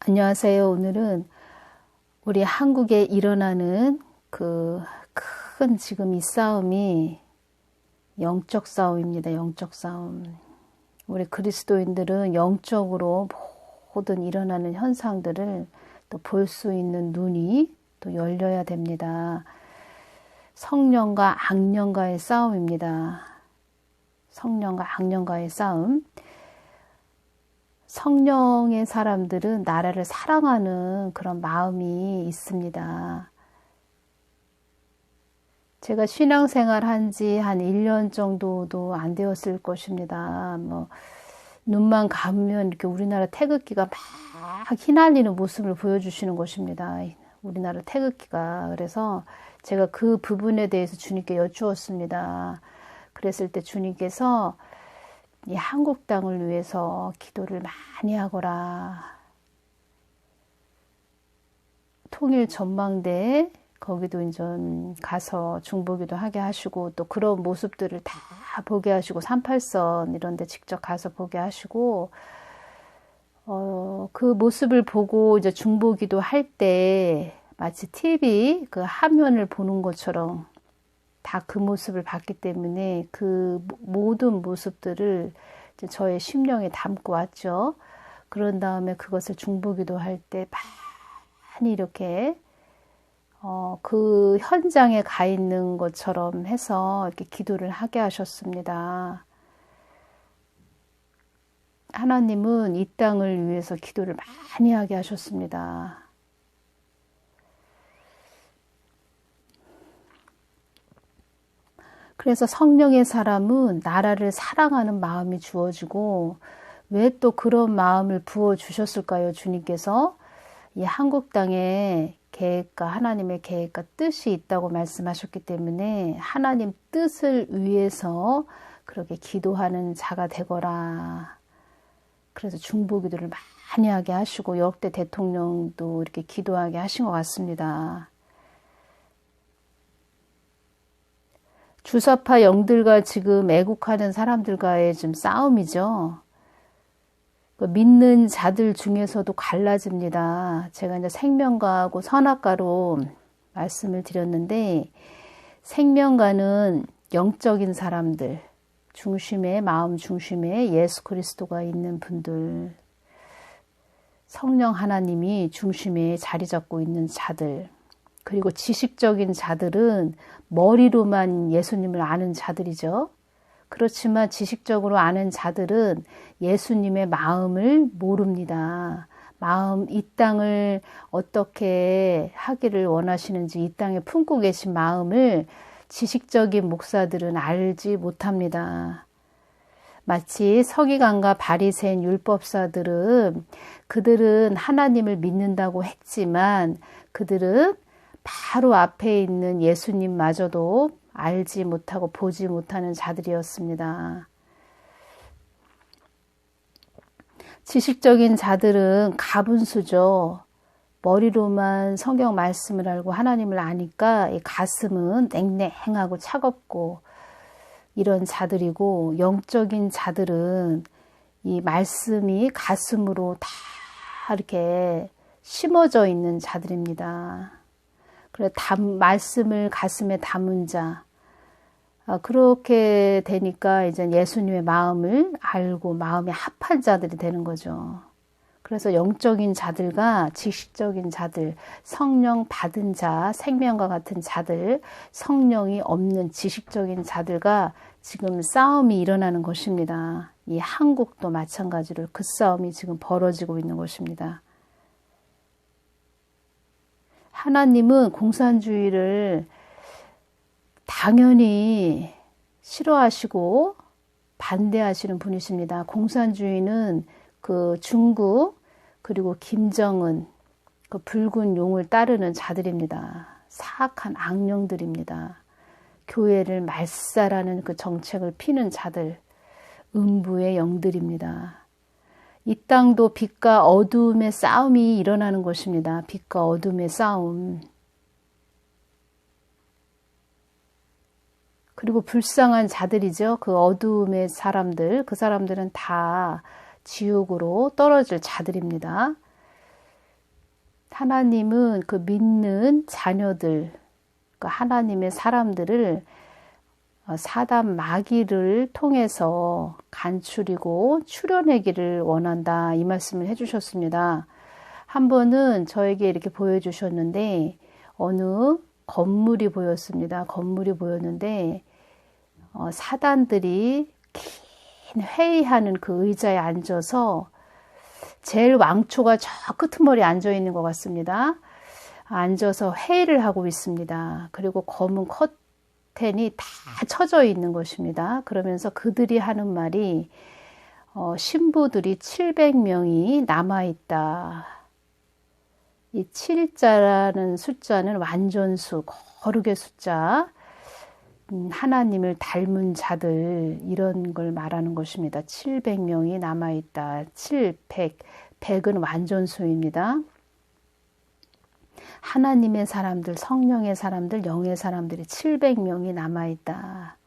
안녕하세요. 오늘은 우리 한국에 일어나는 그 큰 지금 이 싸움이 영적 싸움입니다. 영적 싸움. 우리 그리스도인들은 영적으로 모든 일어나는 현상들을 또 볼 수 있는 눈이 또 열려야 됩니다. 성령과 악령과의 싸움입니다. 성령과 악령과의 싸움. 성령의 사람들은 나라를 사랑하는 그런 마음이 있습니다. 제가 신앙생활 한 지 한 1년 정도도 안 되었을 것입니다. 눈만 감으면 이렇게 우리나라 태극기가 막 휘날리는 모습을 보여주시는 것입니다. 우리나라 태극기가. 그래서 제가 그 부분에 대해서 주님께 여쭈었습니다. 그랬을 때 주님께서 이 한국 땅을 위해서 기도를 많이 하거라. 통일 전망대에 거기도 이제 가서 중보기도 하게 하시고 또 그런 모습들을 다 보게 하시고 38선 이런 데 직접 가서 보게 하시고 그 모습을 보고 이제 중보기도 할 때 마치 TV 그 화면을 보는 것처럼 다 그 모습을 봤기 때문에 그 모든 모습들을 이제 저의 심령에 담고 왔죠. 그런 다음에 그것을 중보기도 할 때 많이 이렇게 그 현장에 가 있는 것처럼 해서 이렇게 기도를 하게 하셨습니다. 하나님은 이 땅을 위해서 기도를 많이 하게 하셨습니다. 그래서 성령의 사람은 나라를 사랑하는 마음이 주어지고 왜 또 그런 마음을 부어주셨을까요? 주님께서 이 한국 땅에 계획과 하나님의 계획과 뜻이 있다고 말씀하셨기 때문에 하나님 뜻을 위해서 그렇게 기도하는 자가 되거라. 그래서 중보기도를 많이 하게 하시고 역대 대통령도 이렇게 기도하게 하신 것 같습니다. 주사파 영들과 지금 애국하는 사람들과의 좀 싸움이죠. 믿는 자들 중에서도 갈라집니다. 제가 이제 생명가하고 선악가로 말씀을 드렸는데, 생명가는 영적인 사람들, 중심에, 마음 중심에 예수 그리스도가 있는 분들, 성령 하나님이 중심에 자리 잡고 있는 자들, 그리고 지식적인 자들은 머리로만 예수님을 아는 자들이죠. 그렇지만 지식적으로 아는 자들은 예수님의 마음을 모릅니다. 이 땅을 어떻게 하기를 원하시는지, 이 땅에 품고 계신 마음을 지식적인 목사들은 알지 못합니다. 마치 서기관과 바리새인 율법사들은 그들은 하나님을 믿는다고 했지만 그들은 바로 앞에 있는 예수님마저도 알지 못하고 보지 못하는 자들이었습니다. 지식적인 자들은 가분수죠. 머리로만 성경 말씀을 알고 하나님을 아니까 이 가슴은 냉랭하고 차갑고 이런 자들이고, 영적인 자들은 이 말씀이 가슴으로 다 이렇게 심어져 있는 자들입니다. 그래, 말씀을 가슴에 담은 자. 그렇게 되니까 이제 예수님의 마음을 알고 마음에 합한 자들이 되는 거죠. 그래서 영적인 자들과 지식적인 자들, 성령 받은 자, 생명과 같은 자들, 성령이 없는 지식적인 자들과 지금 싸움이 일어나는 것입니다. 이 한국도 마찬가지로 그 싸움이 지금 벌어지고 있는 것입니다. 하나님은 공산주의를 당연히 싫어하시고 반대하시는 분이십니다. 공산주의는 그 중국 그리고 김정은 그 붉은 용을 따르는 자들입니다. 사악한 악령들입니다. 교회를 말살하는 그 정책을 피는 자들, 음부의 영들입니다. 이 땅도 빛과 어두움의 싸움이 일어나는 것입니다. 빛과 어둠의 싸움. 그리고 불쌍한 자들이죠. 그 어두움의 사람들, 그 사람들은 다 지옥으로 떨어질 자들입니다. 하나님은 그 믿는 자녀들, 그 하나님의 사람들을 사단 마귀를 통해서 간추리고 추려내기를 원한다. 이 말씀을 해주셨습니다. 한 번은 저에게 이렇게 보여주셨는데 어느 건물이 보였습니다. 건물이 보였는데 사단들이 긴 회의하는 그 의자에 앉아서 제일 왕초가 저 끄트머리에 앉아 있는 것 같습니다. 앉아서 회의를 하고 있습니다. 그리고 검은 커튼이 다 쳐져 있는 것입니다. 그러면서 그들이 하는 말이 신부들이 700명이 남아있다. 이 7자라는 숫자는 완전수, 거룩의 숫자, 하나님을 닮은 자들 이런 걸 말하는 것입니다. 700명이 남아있다. 700, 100은 완전수입니다. 하나님의 사람들, 성령의 사람들, 영의 사람들이 700명이 남아있다.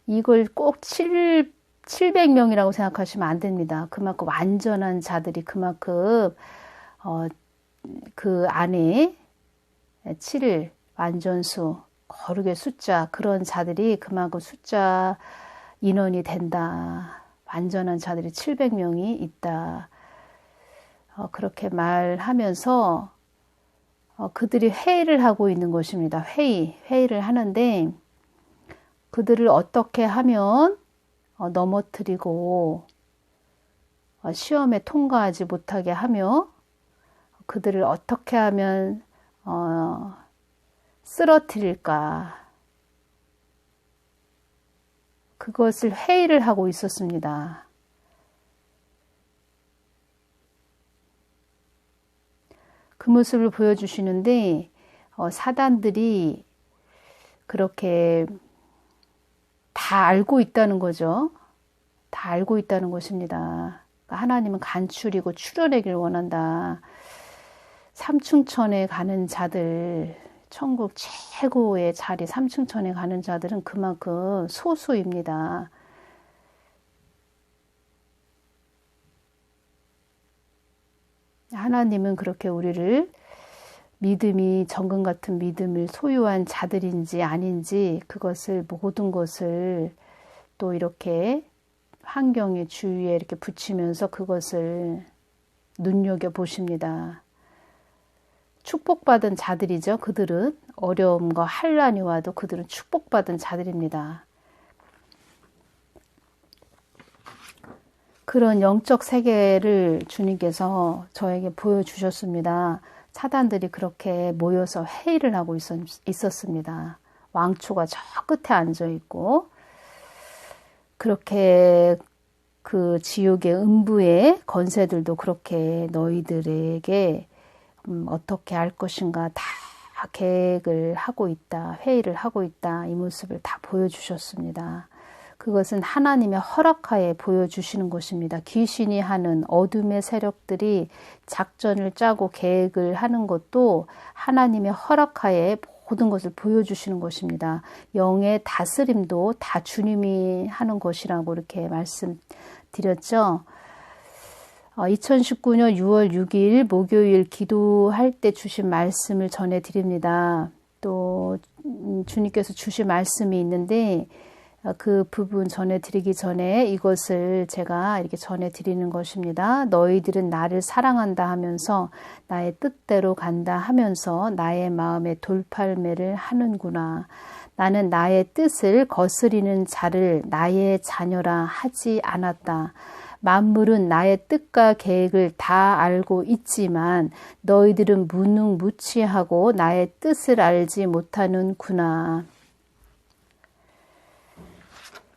이걸 꼭 700명이라고 생각하시면 안 됩니다. 그만큼 완전한 자들이 그만큼 그 안에 7 완전수, 거룩의 숫자, 그런 자들이 그만큼 숫자 인원이 된다. 완전한 자들이 700명이 있다. 그렇게 말하면서 그들이 회의를 하고 있는 것입니다. 회의를 하는데 그들을 어떻게 하면 넘어뜨리고 시험에 통과하지 못하게 하며 그들을 어떻게 하면 쓰러뜨릴까, 그것을 회의를 하고 있었습니다. 그 모습을 보여주시는데 사단들이 그렇게 다 알고 있다는 거죠. 다 알고 있다는 것입니다. 하나님은 간추리고 추려내길 원한다. 삼층천에 가는 자들, 천국 최고의 자리 삼층천에 가는 자들은 그만큼 소수입니다. 하나님은 그렇게 우리를 믿음이 정금 같은 믿음을 소유한 자들인지 아닌지 그것을 모든 것을 또 이렇게 환경의 주위에 이렇게 붙이면서 그것을 눈여겨보십니다. 축복받은 자들이죠. 그들은 어려움과 환난이 와도 그들은 축복받은 자들입니다. 그런 영적 세계를 주님께서 저에게 보여주셨습니다. 사단들이 그렇게 모여서 회의를 하고 있었습니다. 왕초가 저 끝에 앉아있고 그렇게 그 지옥의 음부의 권세들도 그렇게 너희들에게 어떻게 할 것인가 다 계획을 하고 있다. 회의를 하고 있다. 이 모습을 다 보여주셨습니다. 그것은 하나님의 허락하에 보여주시는 것입니다. 귀신이 하는 어둠의 세력들이 작전을 짜고 계획을 하는 것도 하나님의 허락하에 모든 것을 보여주시는 것입니다. 영의 다스림도 다 주님이 하는 것이라고 이렇게 말씀드렸죠. 2019년 6월 6일 목요일 기도할 때 주신 말씀을 전해드립니다. 또 주님께서 주신 말씀이 있는데 그 부분 전해드리기 전에 이것을 제가 이렇게 전해드리는 것입니다. 너희들은 나를 사랑한다 하면서 나의 뜻대로 간다 하면서 나의 마음에 돌팔매를 하는구나. 나는 나의 뜻을 거스리는 자를 나의 자녀라 하지 않았다. 만물은 나의 뜻과 계획을 다 알고 있지만 너희들은 무능무취하고 나의 뜻을 알지 못하는구나.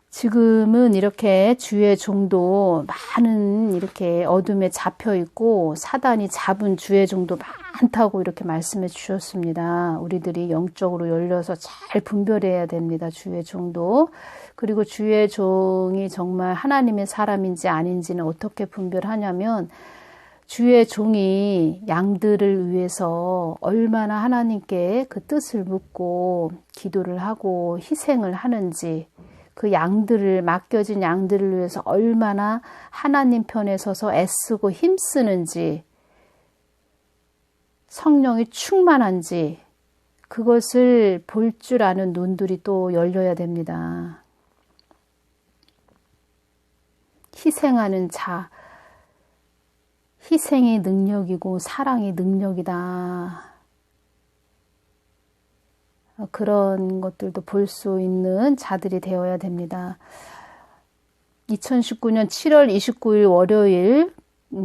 지금은 이렇게 주의 종도 많은 이렇게 어둠에 잡혀 있고 사단이 잡은 주의 종도 많다고 이렇게 말씀해 주셨습니다. 우리들이 영적으로 열려서 잘 분별해야 됩니다. 주의 종도. 그리고 주의 종이 정말 하나님의 사람인지 아닌지는 어떻게 분별하냐면 주의 종이 양들을 위해서 얼마나 하나님께 그 뜻을 묻고 기도를 하고 희생을 하는지, 그 양들을, 맡겨진 양들을 위해서 얼마나 하나님 편에 서서 애쓰고 힘쓰는지 성령이 충만한지 그것을 볼 줄 아는 눈들이 또 열려야 됩니다. 희생하는 자, 희생이 능력이고 사랑이 능력이다. 그런 것들도 볼 수 있는 자들이 되어야 됩니다. 2019년 7월 29일 월요일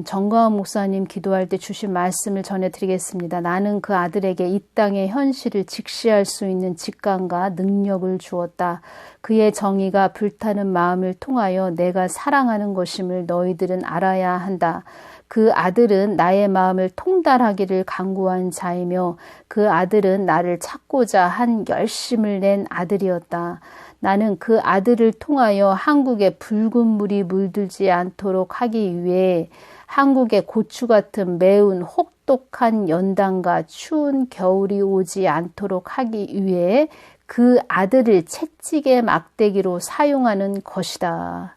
정가은 목사님 기도할 때 주신 말씀을 전해드리겠습니다. 나는 그 아들에게 이 땅의 현실을 직시할 수 있는 직감과 능력을 주었다. 그의 정의가 불타는 마음을 통하여 내가 사랑하는 것임을 너희들은 알아야 한다. 그 아들은 나의 마음을 통달하기를 간구한 자이며 그 아들은 나를 찾고자 한 열심을 낸 아들이었다. 나는 그 아들을 통하여 한국에 붉은 물이 물들지 않도록 하기 위해 한국에 고추 같은 매운 혹독한 연단과 추운 겨울이 오지 않도록 하기 위해 그 아들을 채찍의 막대기로 사용하는 것이다.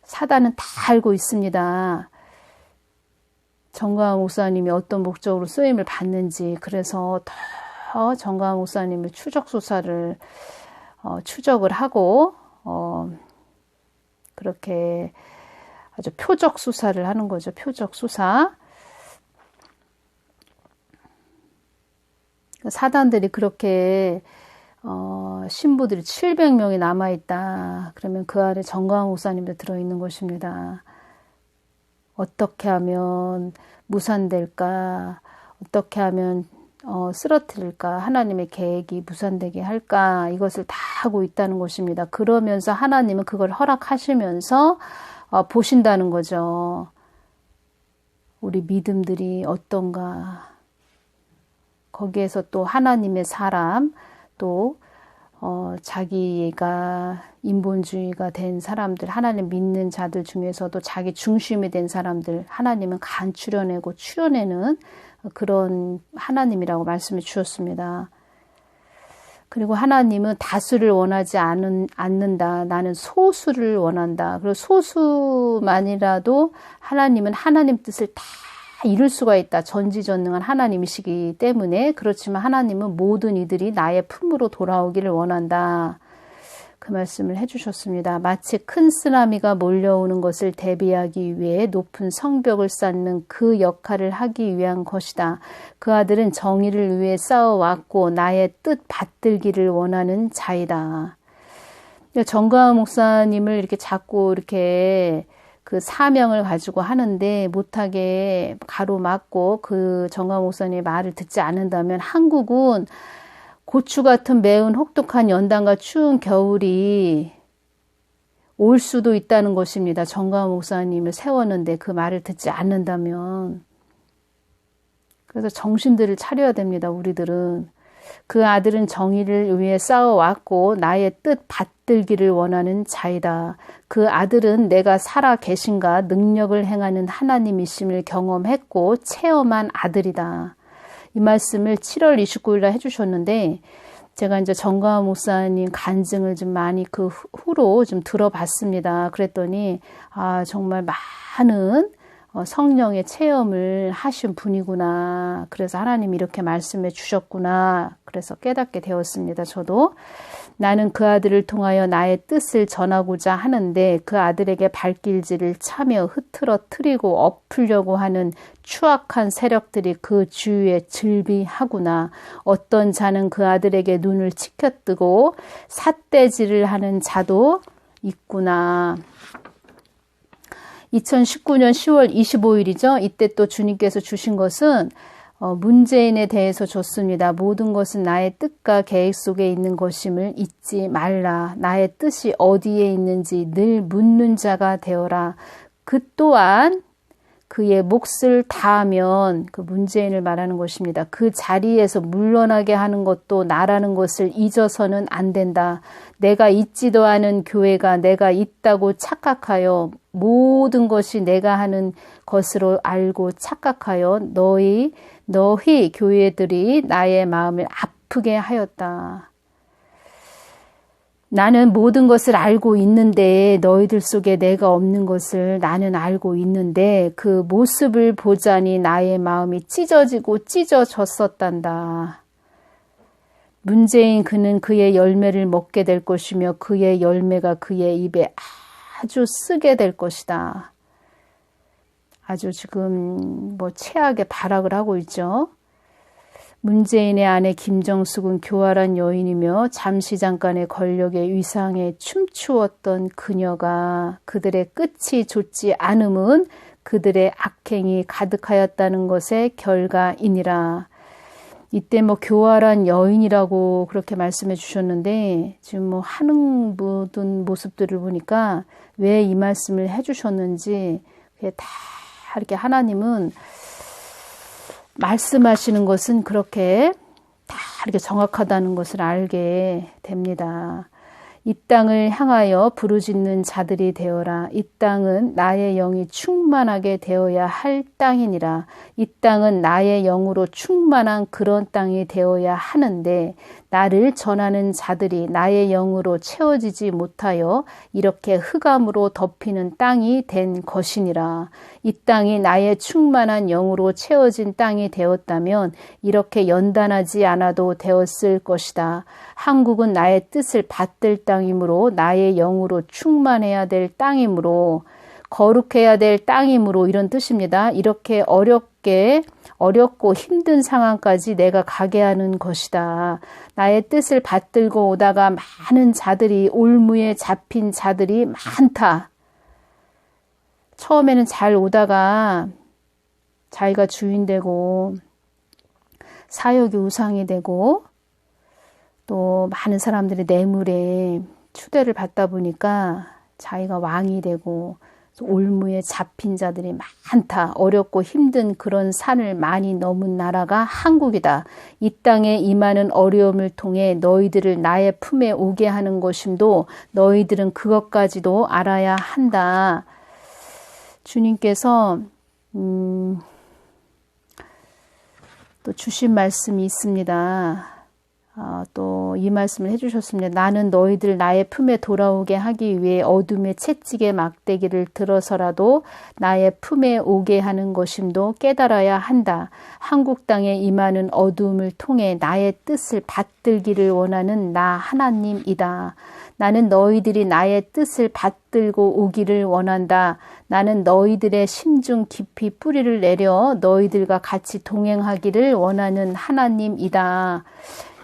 사단은 다 알고 있습니다. 정가은 목사님이 어떤 목적으로 쓰임을 받는지. 그래서 더 정가은 목사님을 추적수사를 추적을 하고 그렇게 아주 표적 수사를 하는 거죠. 표적 수사. 사단들이 그렇게 신부들이 700명이 남아있다. 그러면 그 안에 정가은 목사님도 들어있는 것입니다. 어떻게 하면 무산될까? 어떻게 하면 쓰러뜨릴까? 하나님의 계획이 무산되게 할까? 이것을 다 하고 있다는 것입니다. 그러면서 하나님은 그걸 허락하시면서 보신다는 거죠. 우리 믿음들이 어떤가. 거기에서 또 하나님의 사람, 또 자기가 인본주의가 된 사람들, 하나님 믿는 자들 중에서도 자기 중심이 된 사람들, 하나님은 간추려내고 추려내는 그런 하나님이라고 말씀해 주셨습니다. 그리고 하나님은 다수를 원하지 않는다. 나는 소수를 원한다. 그리고 소수만이라도 하나님은 하나님 뜻을 다 이룰 수가 있다. 전지전능한 하나님이시기 때문에. 그렇지만 하나님은 모든 이들이 나의 품으로 돌아오기를 원한다. 그 말씀을 해주셨습니다. 마치 큰 쓰나미가 몰려오는 것을 대비하기 위해 높은 성벽을 쌓는 그 역할을 하기 위한 것이다. 그 아들은 정의를 위해 싸워왔고 나의 뜻 받들기를 원하는 자이다. 정가은 목사님을 이렇게 자꾸 이렇게 그 사명을 가지고 하는데 못하게 가로막고 그 정가은 목사님의 말을 듣지 않는다면 한국은 고추 같은 매운 혹독한 연단과 추운 겨울이 올 수도 있다는 것입니다. 정가은 목사님을 세웠는데 그 말을 듣지 않는다면. 그래서 정신들을 차려야 됩니다. 우리들은. 그 아들은 정의를 위해 싸워왔고 나의 뜻 받들기를 원하는 자이다. 그 아들은 내가 살아 계신가 능력을 행하는 하나님이심을 경험했고 체험한 아들이다. 이 말씀을 7월 29일날 해주셨는데 제가 이제 정가은 목사님 간증을 좀 많이 그 후로 좀 들어봤습니다. 그랬더니 정말 많은 성령의 체험을 하신 분이구나. 그래서 하나님이 이렇게 말씀해 주셨구나. 그래서 깨닫게 되었습니다. 저도. 나는 그 아들을 통하여 나의 뜻을 전하고자 하는데 그 아들에게 발길질을 차며 흐트러뜨리고 엎으려고 하는 추악한 세력들이 그 주위에 즐비하구나. 어떤 자는 그 아들에게 눈을 치켜뜨고 삿대질을 하는 자도 있구나. 2019년 10월 25일이죠. 이때 또 주님께서 주신 것은 문재인에 대해서 줬습니다. 모든 것은 나의 뜻과 계획 속에 있는 것임을 잊지 말라. 나의 뜻이 어디에 있는지 늘 묻는 자가 되어라. 그 또한 그의 몫을 다하면 그 문재인을 말하는 것입니다. 그 자리에서 물러나게 하는 것도 나라는 것을 잊어서는 안 된다. 내가 있지도 않은 교회가 내가 있다고 착각하여 모든 것이 내가 하는 것으로 알고 착각하여 너희 교회들이 나의 마음을 아프게 하였다. 나는 모든 것을 알고 있는데 너희들 속에 내가 없는 것을 나는 알고 있는데 그 모습을 보자니 나의 마음이 찢어지고 찢어졌었단다. 문제인 그는 그의 열매를 먹게 될 것이며 그의 열매가 그의 입에 아주 쓰게 될 것이다. 아주 지금 최악의 발악을 하고 있죠. 문재인의 아내 김정숙은 교활한 여인이며 잠시 잠깐의 권력의 위상에 춤추었던 그녀가 그들의 끝이 좋지 않음은 그들의 악행이 가득하였다는 것의 결과이니라. 이때 교활한 여인이라고 그렇게 말씀해 주셨는데 지금 하는 모든 모습들을 보니까 왜 이 말씀을 해 주셨는지 그게 다 이렇게 하나님은 말씀하시는 것은 그렇게 다 이렇게 정확하다는 것을 알게 됩니다. 이 땅을 향하여 부르짖는 자들이 되어라. 이 땅은 나의 영이 충만하게 되어야 할 땅이니라. 이 땅은 나의 영으로 충만한 그런 땅이 되어야 하는데 나를 전하는 자들이 나의 영으로 채워지지 못하여 이렇게 흑암으로 덮이는 땅이 된 것이니라. 이 땅이 나의 충만한 영으로 채워진 땅이 되었다면 이렇게 연단하지 않아도 되었을 것이다. 한국은 나의 뜻을 받들 땅이므로 나의 영으로 충만해야 될 땅이므로 거룩해야 될 땅이므로 이런 뜻입니다. 이렇게 어렵고 힘든 상황까지 내가 가게 하는 것이다. 나의 뜻을 받들고 오다가 많은 자들이 올무에 잡힌 자들이 많다. 처음에는 잘 오다가 자기가 주인 되고 사역이 우상이 되고 또 많은 사람들이 뇌물에 추대를 받다 보니까 자기가 왕이 되고 올무에 잡힌 자들이 많다. 어렵고 힘든 그런 산을 많이 넘은 나라가 한국이다. 이 땅에 임하는 어려움을 통해 너희들을 나의 품에 오게 하는 것임도 너희들은 그것까지도 알아야 한다. 주님께서 또 주신 말씀이 있습니다. 또 이 말씀을 해주셨습니다. 나는 너희들 나의 품에 돌아오게 하기 위해 어둠의 채찍의 막대기를 들어서라도 나의 품에 오게 하는 것임도 깨달아야 한다. 한국 땅에 임하는 어둠을 통해 나의 뜻을 받들기를 원하는 나 하나님이다. 나는 너희들이 나의 뜻을 받들고 오기를 원한다. 나는 너희들의 심중 깊이 뿌리를 내려 너희들과 같이 동행하기를 원하는 하나님이다.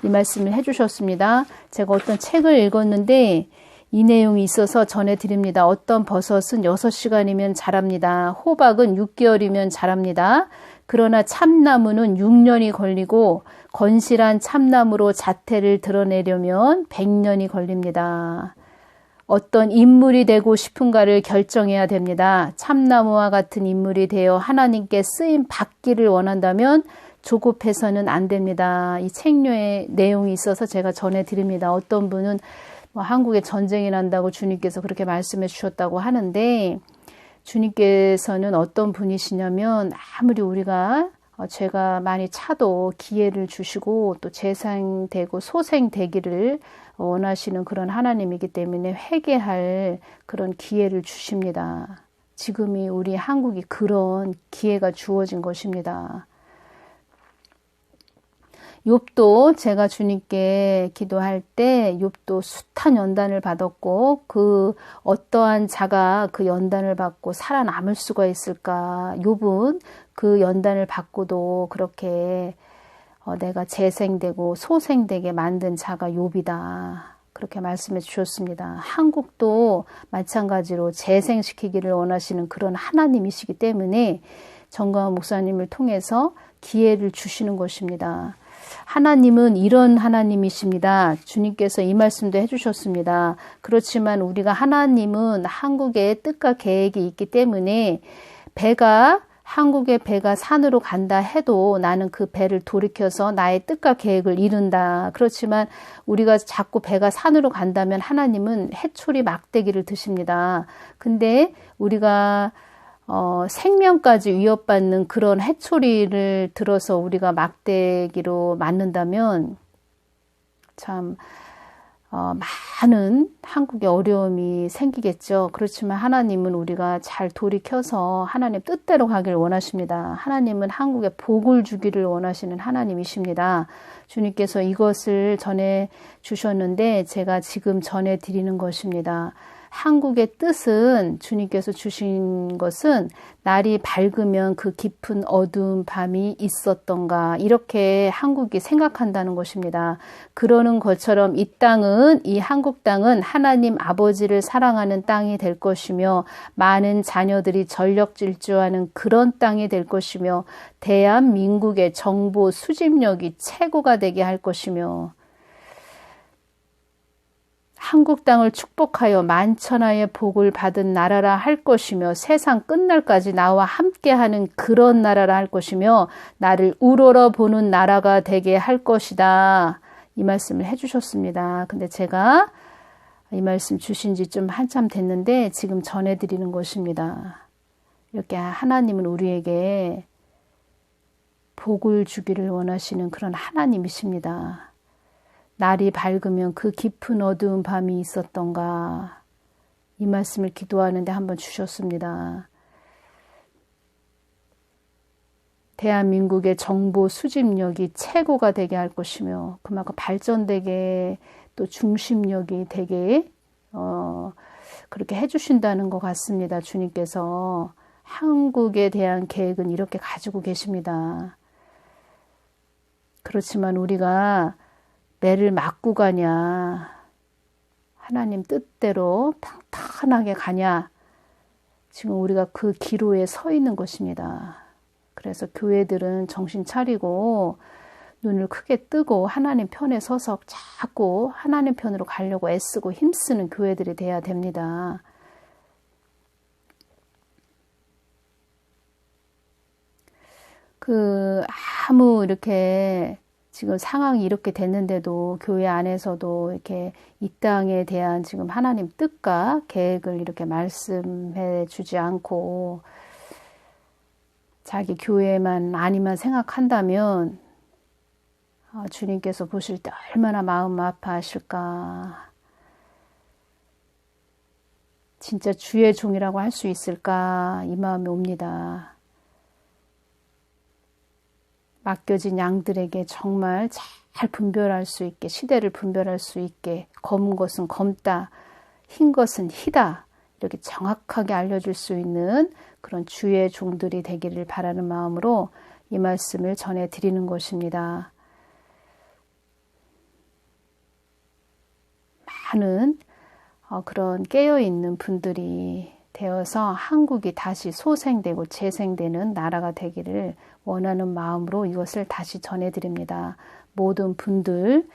이 말씀을 해주셨습니다. 제가 어떤 책을 읽었는데 이 내용이 있어서 전해드립니다. 어떤 버섯은 6시간이면 자랍니다. 호박은 6개월이면 자랍니다. 그러나 참나무는 6년이 걸리고 건실한 참나무로 자태를 드러내려면 100년이 걸립니다. 어떤 인물이 되고 싶은가를 결정해야 됩니다. 참나무와 같은 인물이 되어 하나님께 쓰임 받기를 원한다면 조급해서는 안 됩니다. 이 책료의 내용이 있어서 제가 전해드립니다. 어떤 분은 한국에 전쟁이 난다고 주님께서 그렇게 말씀해 주셨다고 하는데 주님께서는 어떤 분이시냐면 아무리 우리가 죄가 많이 차도 기회를 주시고 또 재생되고 소생되기를 원하시는 그런 하나님이기 때문에 회개할 그런 기회를 주십니다. 지금이 우리 한국이 그런 기회가 주어진 것입니다. 욥도 제가 주님께 기도할 때 욥도 숱한 연단을 받았고 그 어떠한 자가 그 연단을 받고 살아남을 수가 있을까? 욥은 그 연단을 받고도 그렇게 내가 재생되고 소생되게 만든 자가 욥이다. 그렇게 말씀해 주셨습니다. 한국도 마찬가지로 재생시키기를 원하시는 그런 하나님이시기 때문에 정광훈 목사님을 통해서 기회를 주시는 것입니다. 하나님은 이런 하나님이십니다. 주님께서 이 말씀도 해주셨습니다. 그렇지만 우리가 하나님은 한국의 뜻과 계획이 있기 때문에 한국의 배가 산으로 간다 해도 나는 그 배를 돌이켜서 나의 뜻과 계획을 이룬다. 그렇지만 우리가 자꾸 배가 산으로 간다면 하나님은 해초리 막대기를 드십니다. 근데 우리가 생명까지 위협받는 그런 해초리를 들어서 우리가 막대기로 맞는다면 참 많은 한국의 어려움이 생기겠죠. 그렇지만 하나님은 우리가 잘 돌이켜서 하나님 뜻대로 가길 원하십니다. 하나님은 한국에 복을 주기를 원하시는 하나님이십니다. 주님께서 이것을 전해 주셨는데 제가 지금 전해 드리는 것입니다. 한국의 뜻은 주님께서 주신 것은 날이 밝으면 그 깊은 어두운 밤이 있었던가 이렇게 한국이 생각한다는 것입니다. 그러는 것처럼 이 땅은 이 한국 땅은 하나님 아버지를 사랑하는 땅이 될 것이며 많은 자녀들이 전력 질주하는 그런 땅이 될 것이며 대한민국의 정보 수집력이 최고가 되게 할 것이며 한국 땅을 축복하여 만천하의 복을 받은 나라라 할 것이며 세상 끝날까지 나와 함께하는 그런 나라라 할 것이며 나를 우러러 보는 나라가 되게 할 것이다. 이 말씀을 해주셨습니다. 근데 제가 이 말씀 주신 지 좀 한참 됐는데 지금 전해드리는 것입니다. 이렇게 하나님은 우리에게 복을 주기를 원하시는 그런 하나님이십니다. 날이 밝으면 그 깊은 어두운 밤이 있었던가 이 말씀을 기도하는데 한번 주셨습니다. 대한민국의 정보 수집력이 최고가 되게 할 것이며 그만큼 발전되게 또 중심력이 되게 그렇게 해주신다는 것 같습니다. 주님께서 한국에 대한 계획은 이렇게 가지고 계십니다. 그렇지만 우리가 매를 맞고 가냐, 하나님 뜻대로 평탄하게 가냐, 지금 우리가 그 기로에 서 있는 것입니다. 그래서 교회들은 정신 차리고 눈을 크게 뜨고 하나님 편에 서서 자꾸 하나님 편으로 가려고 애쓰고 힘쓰는 교회들이 돼야 됩니다. 아무 이렇게 지금 상황이 이렇게 됐는데도 교회 안에서도 이렇게 이 땅에 대한 지금 하나님 뜻과 계획을 이렇게 말씀해 주지 않고 자기 교회만 아니만 생각한다면 주님께서 보실 때 얼마나 마음 아파하실까. 진짜 주의 종이라고 할 수 있을까 이 마음이 옵니다. 맡겨진 양들에게 정말 잘 분별할 수 있게 시대를 분별할 수 있게 검은 것은 검다, 흰 것은 희다 이렇게 정확하게 알려줄 수 있는 그런 주의 종들이 되기를 바라는 마음으로 이 말씀을 전해드리는 것입니다. 많은 그런 깨어있는 분들이 되어서 한국이 다시 소생되고 재생되는 나라가 되기를 원하는 마음으로 이것을 다시 전해드립니다. 모든 분들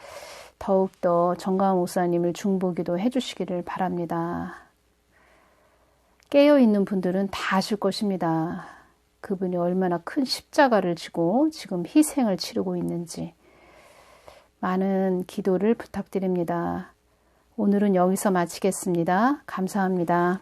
더욱더 정광 목사님을 중보기도 해주시기를 바랍니다. 깨어있는 분들은 다 아실 것입니다. 그분이 얼마나 큰 십자가를 지고 지금 희생을 치르고 있는지 많은 기도를 부탁드립니다. 오늘은 여기서 마치겠습니다. 감사합니다.